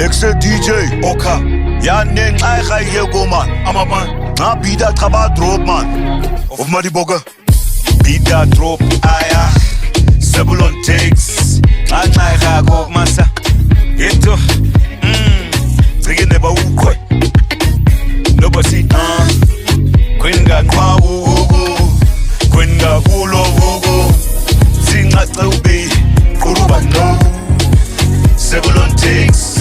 Excel DJ Oka Yanen Aicha Yego man Amaman Na Bida Traba Drop man Of Madiboga Bida Drop Aya Sebulon takes Aicha Go Masa Eto Trigger never ukwe Nobody Kwenga kwa ugo Kwenga ulo ugo Singa taubi Kuruba no Sebulon takes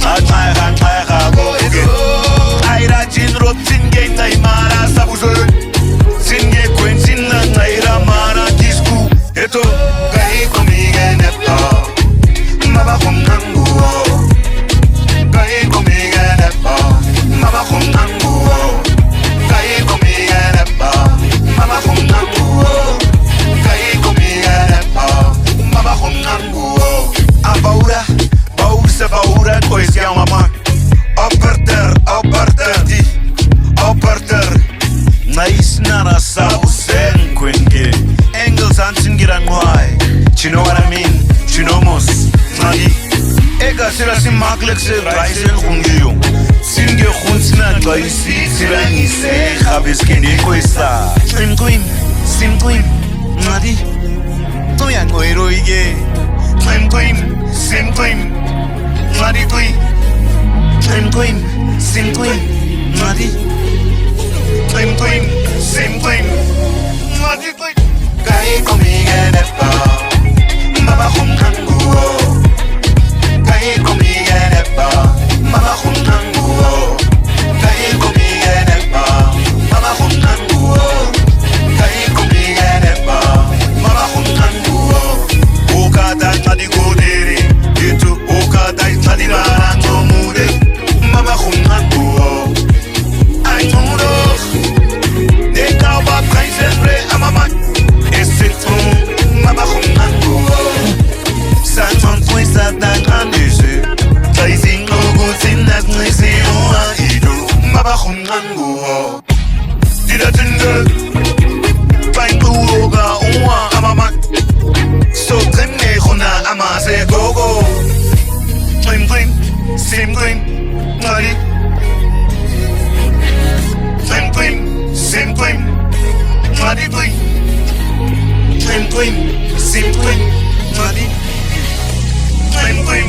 Aicha go again Aira jin rop tinge naimara sabuzol Singe kwen sinna naira mara disku Eto Gai komige nepa Maba kumnangu Gai komige nepa Maba kumnangu Gai komige nepa Maba kumnangu Gai komige nepa Maba kumnangu Abaura Bausa baura kois ya mama Opperter di Opperter Nice nara sabu sen kwenge Engels ansingira ngwai You know what I mean? You know mos Nadi Ega sila si makkelijk se reisen kungiyo Singe khuntsina gaisi sila ngise Khabis kene koisa Trim queen Nadi Toya ngoiro ige Trim queen Nadi queen Trim queen Nadi Trim queen Nadi queen Gai komige nepa Maba kumnangu Gai komige nepa Maba kumnangu Gai komige nepa Maba kumnangu Gai komige nepa Maba kumnangu Okada nadi godere Yetu okada nadi larango mude Maba kumnangu I don't know They call back prices re amaman Maba kumnangu Santon kwisa tanganese Taising logo sinas nese oa ido Maba kumnangu Dida tinge Pain uoga oa amaman So tremne khuna amase gogo Trim Nadi Trim Nadi Trim Nadi Trim